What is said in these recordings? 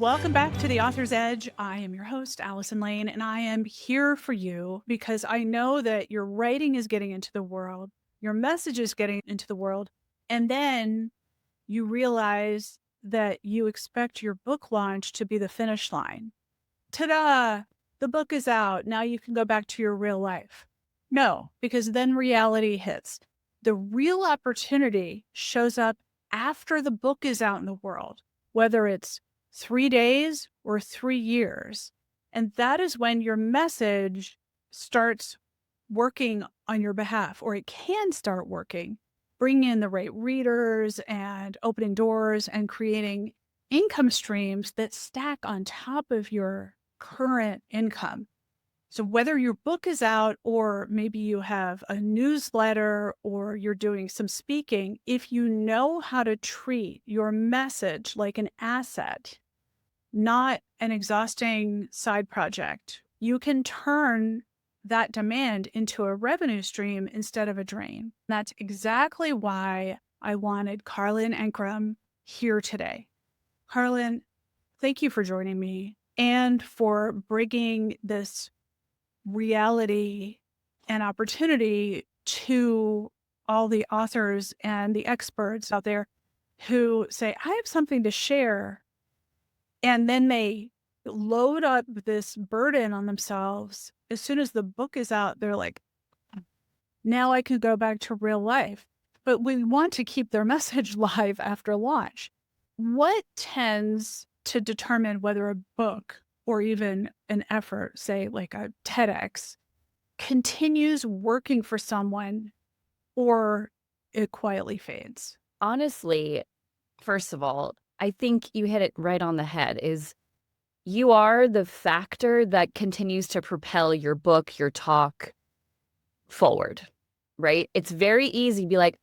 Welcome back to The Author's Edge. I am your host, Allison Lane, and I am here for you because I know that your writing is getting into the world, your message is getting into the world, and then you realize that you expect your book launch to be the finish line. Ta-da! The book is out. Now you can go back to your real life. No, because then reality hits. The real opportunity shows up after the book is out in the world, whether it's 3 days or 3 years. And that is when your message starts working on your behalf, or it can start working, bringing in the right readers and opening doors and creating income streams that stack on top of your current income. So whether your book is out or maybe you have a newsletter or you're doing some speaking, if you know how to treat your message like an asset, not an exhausting side project, you can turn that demand into a revenue stream instead of a drain. That's exactly why I wanted Karlyn Ankrom here today. Karlyn, thank you for joining me and for bringing this reality and opportunity to all the authors and the experts out there who say, I have something to share. And then they load up this burden on themselves. As soon as the book is out, they're like, now I can go back to real life. But we want to keep their message live after launch. What tends to determine whether a book or even an effort, say like a TEDx, continues working for someone or it quietly fades? Honestly, first of all, I think you hit it right on the head is you are the factor that continues to propel your book, your talk forward, right? It's very easy to be like,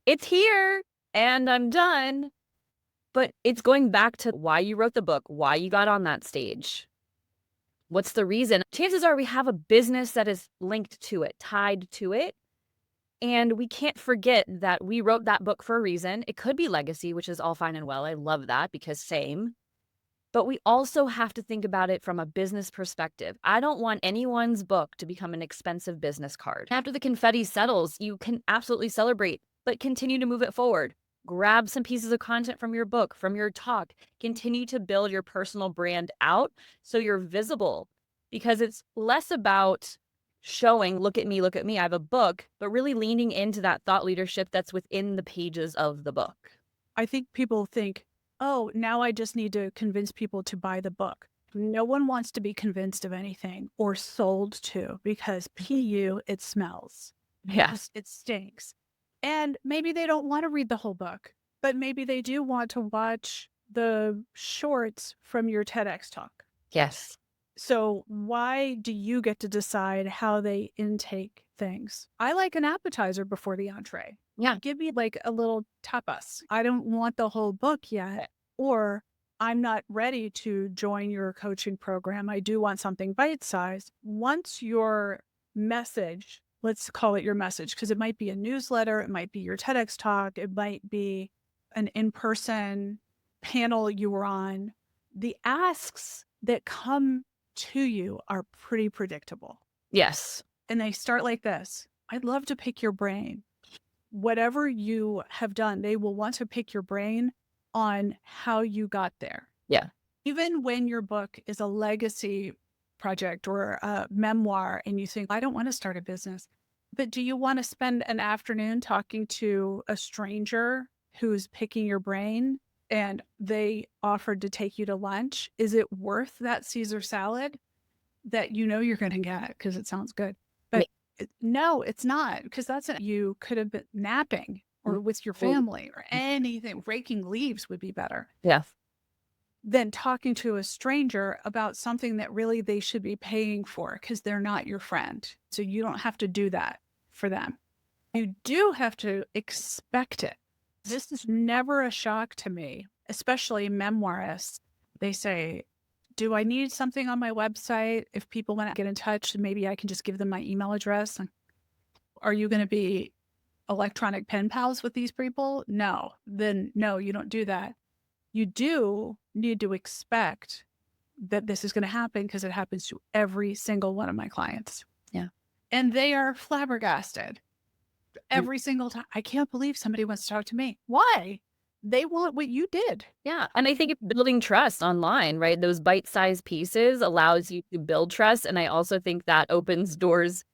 it's here and I'm done. But it's going back to why you wrote the book, why you got on that stage. What's the reason? Chances are we have a business that is linked to it, tied to it. And we can't forget that we wrote that book for a reason. It could be legacy, which is all fine and well. I love that because same. But we also have to think about it from a business perspective. I don't want anyone's book to become an expensive business card. After the confetti settles, you can absolutely celebrate, but continue to move it forward. Grab some pieces of content from your book, from your talk. Continue to build your personal brand out so you're visible, because it's less about showing, look at me, I have a book, but really leaning into that thought leadership that's within the pages of the book. I think people think, oh, now I just need to convince people to buy the book. No one wants to be convinced of anything or sold to because PU, it smells. Yeah. It stinks. And maybe they don't want to read the whole book, but maybe they do want to watch the shorts from your TEDx talk. Yes. So why do you get to decide how they intake things? I like an appetizer before the entree. Yeah. Give me like a little tapas. I don't want the whole book yet, or I'm not ready to join your coaching program. I do want something bite-sized. Once your message, let's call it your message, because it might be a newsletter, it might be your TEDx talk, it might be an in-person panel you were on. The asks that come to you are pretty predictable. Yes. And they start like this. I'd love to pick your brain. Whatever you have done, they will want to pick your brain on how you got there. Yeah. Even when your book is a legacy project or a memoir and you think, I don't want to start a business, but do you want to spend an afternoon talking to a stranger who's picking your brain and they offered to take you to lunch? Is it worth that Caesar salad that you know you're going to get because it sounds good? But no, it's not, because you could have been napping or with your family or anything. Raking leaves would be better. Yeah. Than talking to a stranger about something that really they should be paying for because they're not your friend. So you don't have to do that for them. You do have to expect it. This is never a shock to me, especially memoirists. They say, do I need something on my website? If people want to get in touch, maybe I can just give them my email address. Are you going to be electronic pen pals with these people? No. Then no, you don't do that. you do need to expect that this is going to happen because it happens to every single one of my clients. Yeah. And they are flabbergasted every single time. I can't believe somebody wants to talk to me. Why? They want what you did. Yeah. And I think building trust online, right? Those bite-sized pieces allows you to build trust. And I also think that opens doors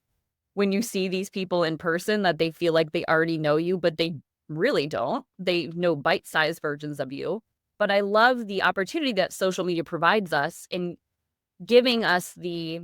when you see these people in person that they feel like they already know you, but they really don't. They know bite-sized versions of you. But I love the opportunity that social media provides us in giving us the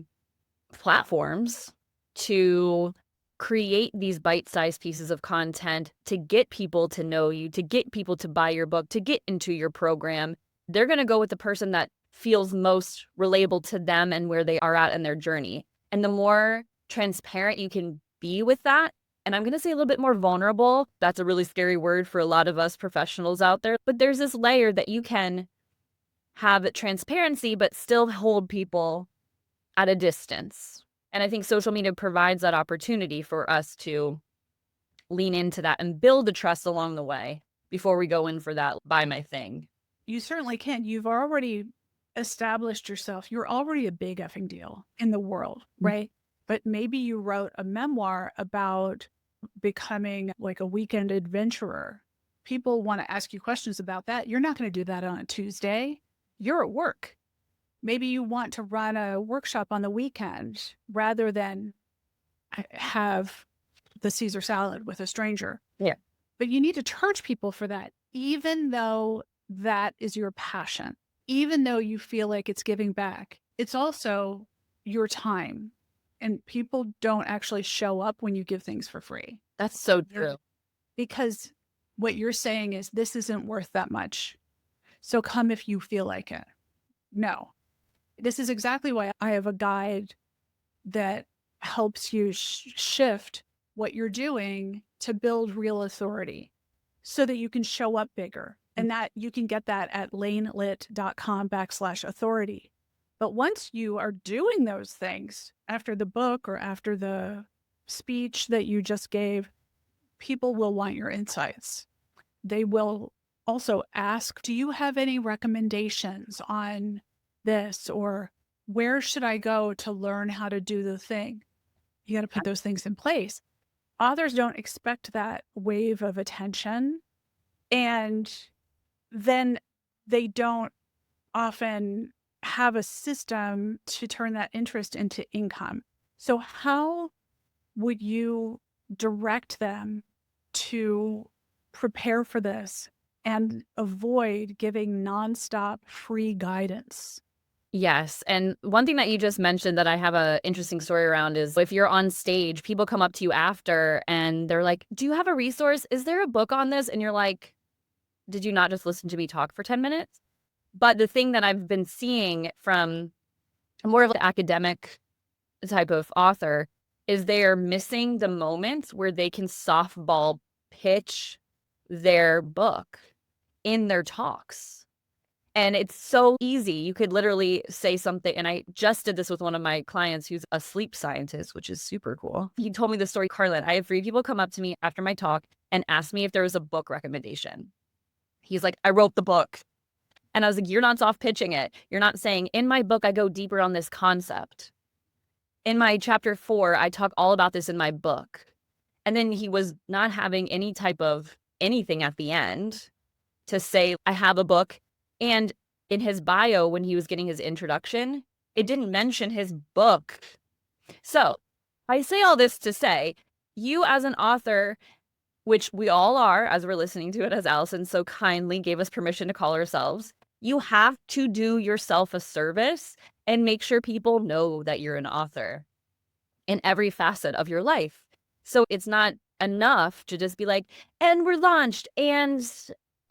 platforms to create these bite-sized pieces of content to get people to know you, to get people to buy your book, to get into your program. They're going to go with the person that feels most relatable to them and where they are at in their journey. And the more transparent you can be with that, and I'm going to say a little bit more vulnerable. That's a really scary word for a lot of us professionals out there. But there's this layer that you can have transparency, but still hold people at a distance. And I think social media provides that opportunity for us to lean into that and build the trust along the way before we go in for that buy my thing. You certainly can. You've already established yourself. You're already a big effing deal in the world, right? But maybe you wrote a memoir about becoming like a weekend adventurer. People want to ask you questions about that. You're not going to do that on a Tuesday. You're at work. Maybe you want to run a workshop on the weekend rather than have the Caesar salad with a stranger. Yeah. But you need to charge people for that, even though that is your passion, even though you feel like it's giving back. It's also your time. And people don't actually show up when you give things for free. That's so true. Because what you're saying is this isn't worth that much. So come if you feel like it. No. This is exactly why I have a guide that helps you shift what you're doing to build real authority so that you can show up bigger. And that you can get that at lanelit.com/authority. But once you are doing those things after the book or after the speech that you just gave, people will want your insights. They will also ask, do you have any recommendations on this? Or where should I go to learn how to do the thing? You got to put those things in place. Authors don't expect that wave of attention. And then they don't often have a system to turn that interest into income. So how would you direct them to prepare for this and avoid giving nonstop free guidance? Yes. And one thing that you just mentioned that I have an interesting story around is if you're on stage, people come up to you after and they're like, do you have a resource? Is there a book on this? And you're like, did you not just listen to me talk for 10 minutes? But the thing that I've been seeing from more of an academic type of author is they are missing the moments where they can softball pitch their book in their talks. And it's so easy. You could literally say something. And I just did this with one of my clients who's a sleep scientist, which is super cool. He told me the story, Karlyn. I have 3 people come up to me after my talk and ask me if there was a book recommendation. He's like, I wrote the book. And I was like, you're not soft pitching it. You're not saying, in my book, I go deeper on this concept. In my chapter 4, I talk all about this in my book. And then he was not having any type of anything at the end to say, I have a book. And in his bio, when he was getting his introduction, it didn't mention his book. So I say all this to say, you as an author, which we all are, as we're listening to it, as Allison so kindly gave us permission to call ourselves, you have to do yourself a service and make sure people know that you're an author in every facet of your life. So it's not enough to just be like, and we're launched and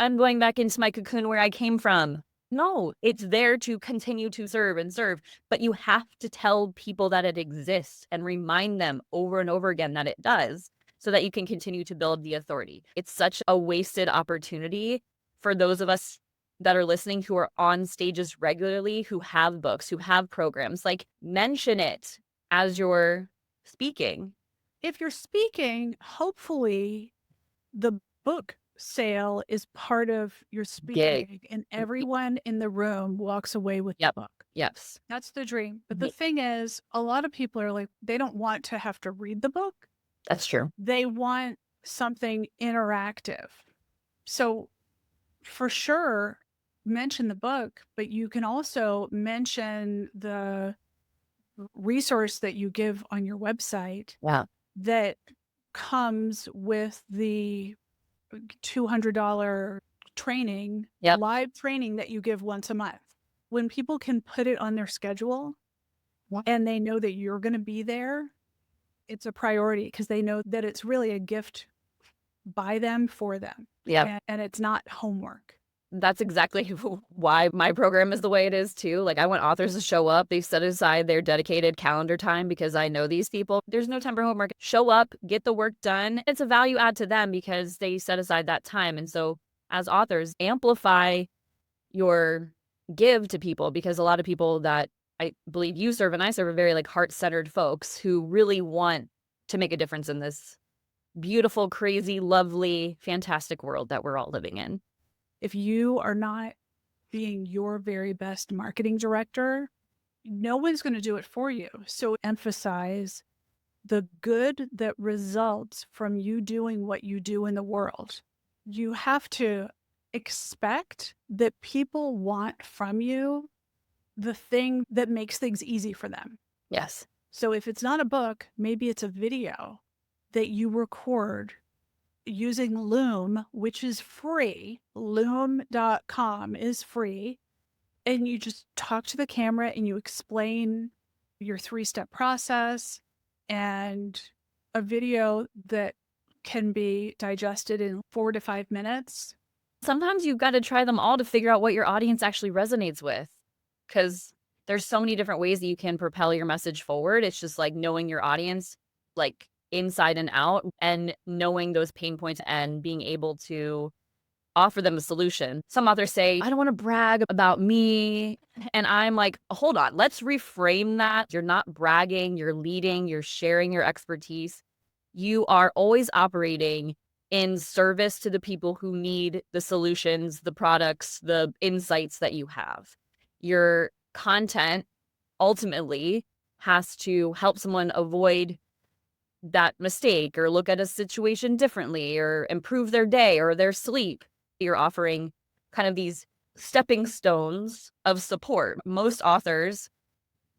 I'm going back into my cocoon where I came from. No, it's there to continue to serve and serve, but you have to tell people that it exists and remind them over and over again that it does so that you can continue to build the authority. It's such a wasted opportunity for those of us that are listening who are on stages regularly, who have books, who have programs. Like, mention it as you're speaking. If you're speaking, hopefully the book sale is part of your speaking Gig. gig, and everyone in the room walks away with the Yep. book. Yes. That's the dream. But the Mhm. thing is, a lot of people are like, they don't want to have to read the book. That's true. They want something interactive. So for sure, mention the book, but you can also mention the resource that you give on your website Yeah. that comes with the $200 training, Yep. live training that you give once a month. When people can put it on their schedule and they know that you're going to be there, it's a priority because they know that it's really a gift by them for them. Yep. And it's not homework. That's exactly why my program is the way it is too. Like I want authors to show up. They've set aside their dedicated calendar time because I know these people. There's no time for homework. Show up, get the work done. It's a value add to them because they set aside that time. And so as authors, amplify your give to people because a lot of people that I believe you serve and I serve are very like heart-centered folks who really want to make a difference in this beautiful, crazy, lovely, fantastic world that we're all living in. If you are not being your very best marketing director, no one's going to do it for you. So emphasize the good that results from you doing what you do in the world. You have to expect that people want from you the thing that makes things easy for them. Yes. So if it's not a book, maybe it's a video that you record using Loom, which is free. Loom.com is free. And you just talk to the camera and you explain your 3-step process and a video that can be digested in 4 to 5 minutes. Sometimes you've got to try them all to figure out what your audience actually resonates with because there's so many different ways that you can propel your message forward. It's just like knowing your audience, like inside and out, and knowing those pain points and being able to offer them a solution. Some authors say, I don't want to brag about me. And I'm like, hold on, let's reframe that. You're not bragging, you're leading, you're sharing your expertise. You are always operating in service to the people who need the solutions, the products, the insights that you have. Your content ultimately has to help someone avoid that mistake or look at a situation differently or improve their day or their sleep. You're offering kind of these stepping stones of support. Most authors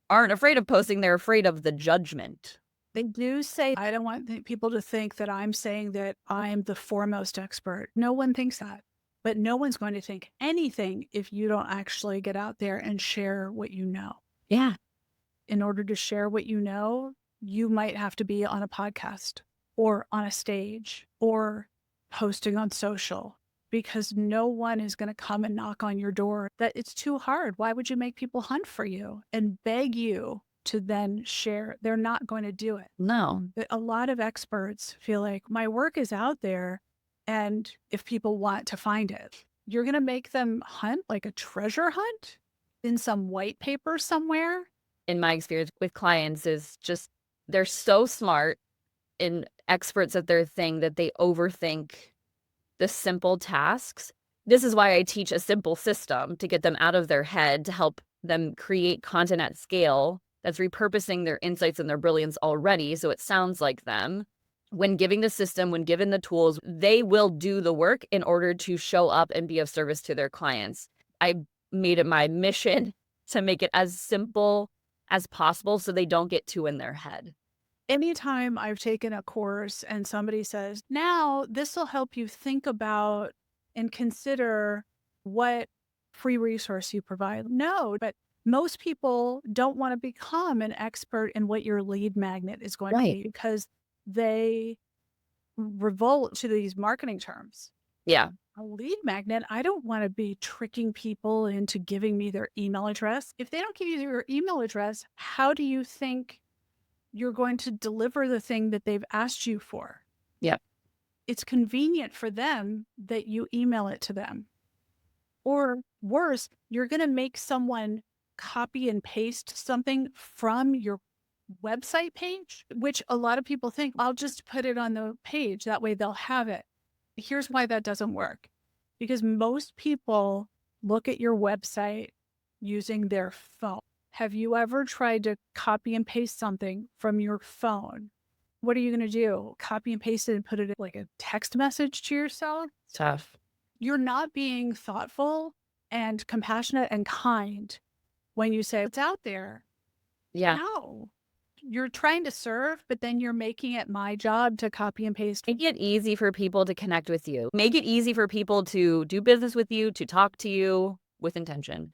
aren't afraid of posting, they're afraid of the judgment. They do say, I don't want people to think that I'm saying that I'm the foremost expert. No one thinks that. But no one's going to think anything if you don't actually get out there and share what you know. Yeah. In order to share what you know, you might have to be on a podcast or on a stage or posting on social because no one is going to come and knock on your door. That it's too hard. Why would you make people hunt for you and beg you to then share? They're not going to do it. No. But a lot of experts feel like my work is out there, and if people want to find it, you're going to make them hunt like a treasure hunt in some white paper somewhere. In my experience with clients is just they're so smart and experts at their thing that they overthink the simple tasks. This is why I teach a simple system to get them out of their head, to help them create content at scale that's repurposing their insights and their brilliance already so it sounds like them. When giving the system, when given the tools, they will do the work in order to show up and be of service to their clients. I made it my mission to make it as simple as possible so they don't get too in their head. Anytime I've taken a course and somebody says, now this will help you think about and consider what free resource you provide. No, but most people don't want to become an expert in what your lead magnet is going to be because they revolt to these marketing terms. Yeah. A lead magnet, I don't want to be tricking people into giving me their email address. If they don't give you your email address, how do you think you're going to deliver the thing that they've asked you for? Yeah. It's convenient for them that you email it to them. Or worse, you're going to make someone copy and paste something from your website page, which a lot of people think, I'll just put it on the page. That way they'll have it. Here's why that doesn't work. Because most people look at your website using their phone. Have you ever tried to copy and paste something from your phone? What are you going to do? Copy and paste it and put it in like a text message to yourself? Tough. You're not being thoughtful and compassionate and kind when you say it's out there. Yeah. No, you're trying to serve, but then you're making it my job to copy and paste. Make it easy for people to connect with you. Make it easy for people to do business with you, to talk to you with intention,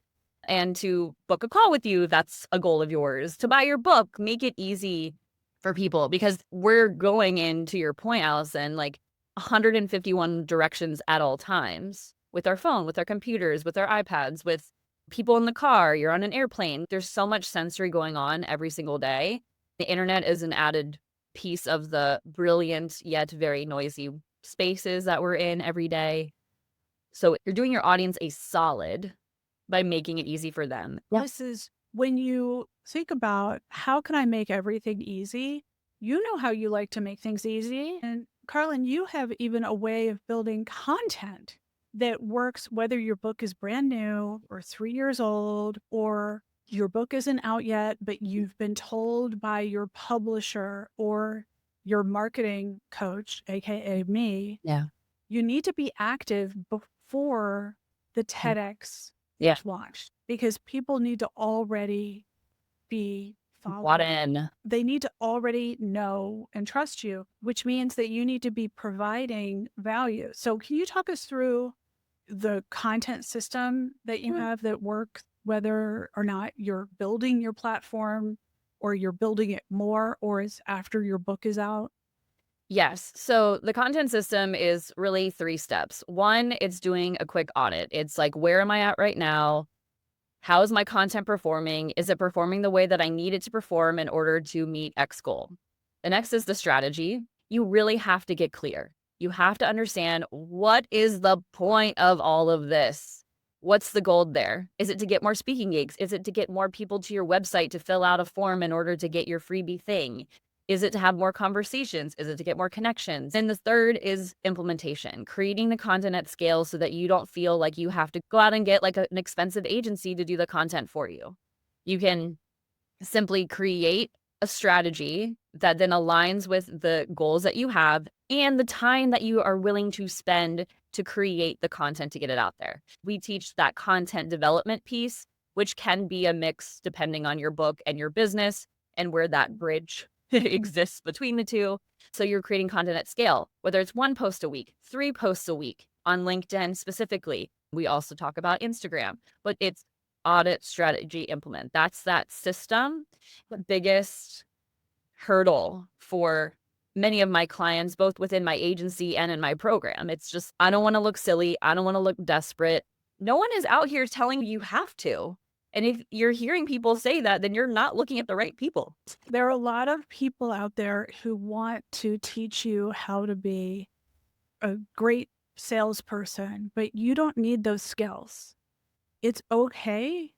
and to book a call with you. That's a goal of yours. To buy your book, make it easy for people, because we're going in, to your point, Allison, like 151 directions at all times with our phone, with our computers, with our iPads, with people in the car. You're on an airplane. There's so much sensory going on every single day. The internet is an added piece of the brilliant yet very noisy spaces that we're in every day. So you're doing your audience a solid by making it easy for them. Yeah. This is when you think about how can I make everything easy? You know how you like to make things easy. And Karlyn, you have even a way of building content that works whether your book is brand new or 3 years old, or your book isn't out yet, but you've been told by your publisher or your marketing coach, aka me, Yeah. you need to be active before the TEDx launch, because people need to already be Bought following. in. They need to already know and trust you, which means that you need to be providing value. So can you talk us through the content system that you have that works, whether or not you're building your platform or you're building it more, or is after your book is out? Yes. So the content system is really 3 steps. 1, it's doing a quick audit. It's like, where am I at right now? How is my content performing? Is it performing the way that I need it to perform in order to meet X goal? The next is the strategy. You really have to get clear. You have to understand, what is the point of all of this? What's the goal there? Is it to get more speaking gigs? Is it to get more people to your website to fill out a form in order to get your freebie thing? Is it to have more conversations? Is it to get more connections? And the third is implementation, creating the content at scale so that you don't feel like you have to go out and get like an expensive agency to do the content for you. You can simply create a strategy that then aligns with the goals that you have and the time that you are willing to spend to create the content to get it out there. We teach that content development piece, which can be a mix depending on your book and your business and where that bridge exists between the two. So you're creating content at scale, whether it's 1 post a week, 3 posts a week on LinkedIn specifically. We also talk about Instagram, but it's audit, strategy, implement. That's that system. The biggest hurdle for many of my clients, both within my agency and in my program. It's just, I don't want to look silly. I don't want to look desperate. No one is out here telling you have to. And if you're hearing people say that, then you're not looking at the right people. There are a lot of people out there who want to teach you how to be a great salesperson, but you don't need those skills. It's okay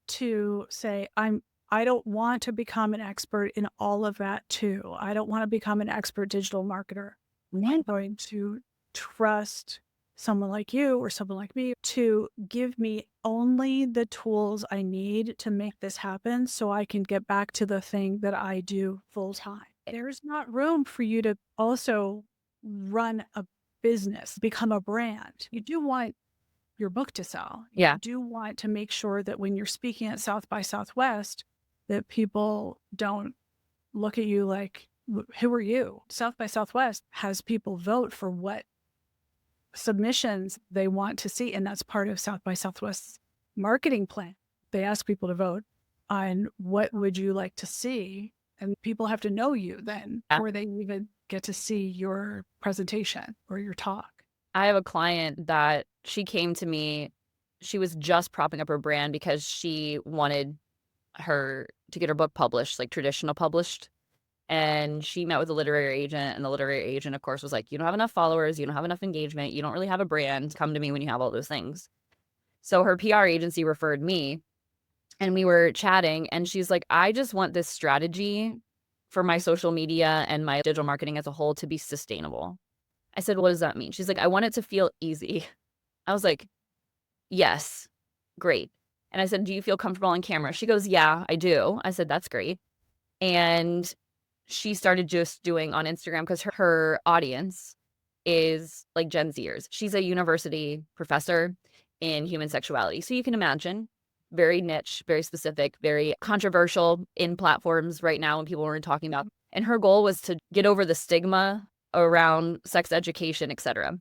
to say, I don't want to become an expert in all of that too. I don't want to become an expert digital marketer. I'm going to trust someone like you or someone like me to give me only the tools I need to make this happen so I can get back to the thing that I do full time. There's not room for you to also run a business, become a brand. You do want your book to sell. Yeah. You do want to make sure that when you're speaking at South by Southwest, that people don't look at you like, who are you? South by Southwest has people vote for what submissions they want to see. And that's part of South by Southwest's marketing plan. They ask people to vote on what would you like to see. And people have to know you then before they even get to see your presentation or your talk. I have a client that she came to me. She was just propping up her brand because she wanted her to get her book published, like traditional published. And she met with a literary agent, and the literary agent, of course, was like, you don't have enough followers, you don't have enough engagement, you don't really have a brand. Come to me when you have all those things. So her PR agency referred me, and we were chatting, and she's like, I just want this strategy for my social media and my digital marketing as a whole to be sustainable. I said, "What does that mean?" She's like, "I want it to feel easy." I was like, "Yes, great." And I said, "Do you feel comfortable on camera?" She goes, "Yeah, I do." I said, "That's great." And she started just doing on Instagram because her audience is like Gen Zers. She's a university professor in human sexuality. So you can imagine, very niche, very specific, very controversial in platforms right now when people were talking about. And her goal was to get over the stigma around sex education, etc.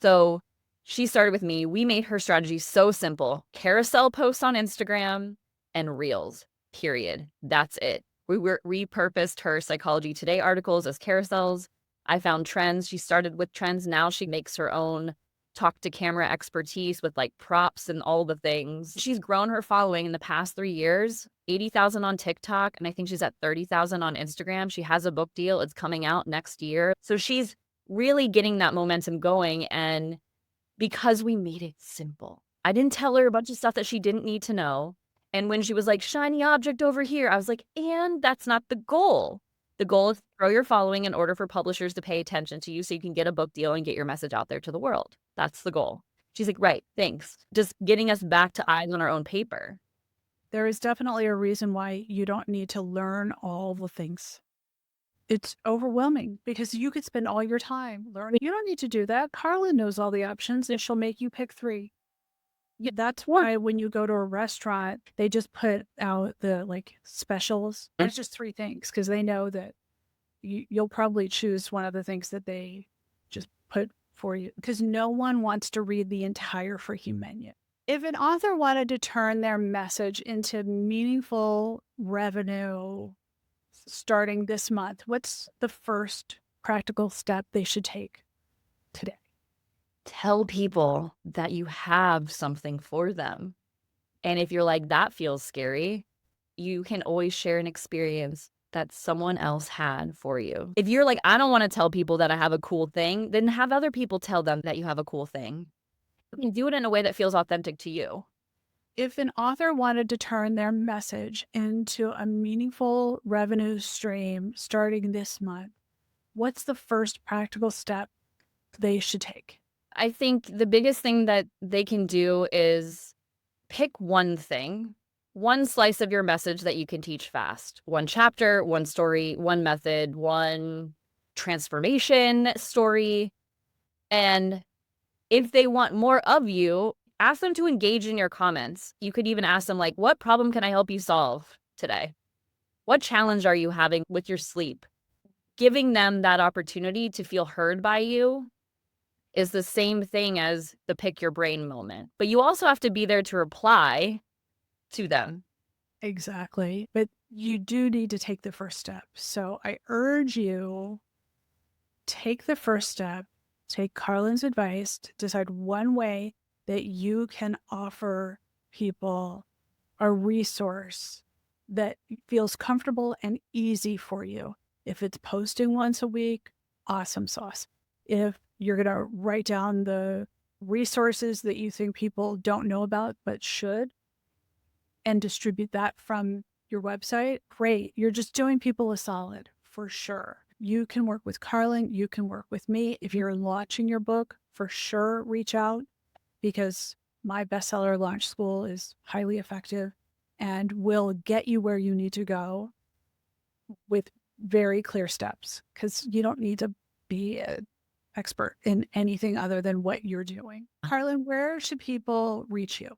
So she started with me. We made her strategy so simple: carousel posts on Instagram and reels, period. That's it. Repurposed her Psychology Today articles as carousels. I found trends. She started with trends. Now she makes her own talk to camera expertise with like props and all the things. She's grown her following in the past 3 years, 80,000 on TikTok. And I think she's at 30,000 on Instagram. She has a book deal. It's coming out next year. So she's really getting that momentum going. And because we made it simple, I didn't tell her a bunch of stuff that she didn't need to know. And when she was like, shiny object over here, I was like, and that's not the goal. The goal is to grow your following in order for publishers to pay attention to you so you can get a book deal and get your message out there to the world. That's the goal. She's like, right, thanks. Just getting us back to eyes on our own paper. There is definitely a reason why you don't need to learn all the things. It's overwhelming because you could spend all your time learning. You don't need to do that. Karlyn knows all the options and she'll make you pick 3. Yeah, that's why when you go to a restaurant, they just put out the like specials. It's just 3 things because they know that you'll probably choose one of the things that they just put for you because no one wants to read the entire freaking menu. If an author wanted to turn their message into meaningful revenue starting this month, what's the first practical step they should take today? Tell people that you have something for them. And if you're like, that feels scary, you can always share an experience that someone else had for you. If you're like, I don't want to tell people that I have a cool thing, then have other people tell them that you have a cool thing. You can do it in a way that feels authentic to you. If an author wanted to turn their message into a meaningful revenue stream starting this month, what's the first practical step they should take? I think the biggest thing that they can do is pick one thing, one slice of your message that you can teach fast. One chapter, one story, one method, one transformation story. And if they want more of you, ask them to engage in your comments. You could even ask them, like, what problem can I help you solve today? What challenge are you having with your sleep? Giving them that opportunity to feel heard by you is the same thing as the pick your brain moment. But you also have to be there to reply to them. Exactly. But you do need to take the first step. So I urge you, take the first step, take Karlyn's advice, decide one way that you can offer people a resource that feels comfortable and easy for you. If it's posting once a week, awesome sauce. If you're going to write down the resources that you think people don't know about but should and distribute that from your website, great. You're just doing people a solid for sure. You can work with Karlyn. You can work with me. If you're launching your book, for sure, reach out because my bestseller launch school is highly effective and will get you where you need to go with very clear steps because you don't need to be an expert in anything other than what you're doing. Karlyn, where should people reach you?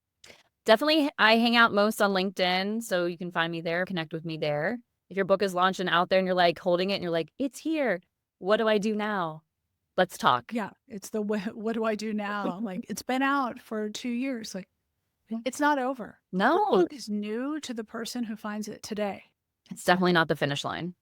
Definitely, I hang out most on LinkedIn, so you can find me there, connect with me there. If your book is launched and out there and you're like holding it and you're like, it's here. What do I do now? Let's talk. Yeah, it's the what do I do now? Like it's been out for 2 years. Like it's not over. The No, book is new to the person who finds it today. it's definitely not the finish line.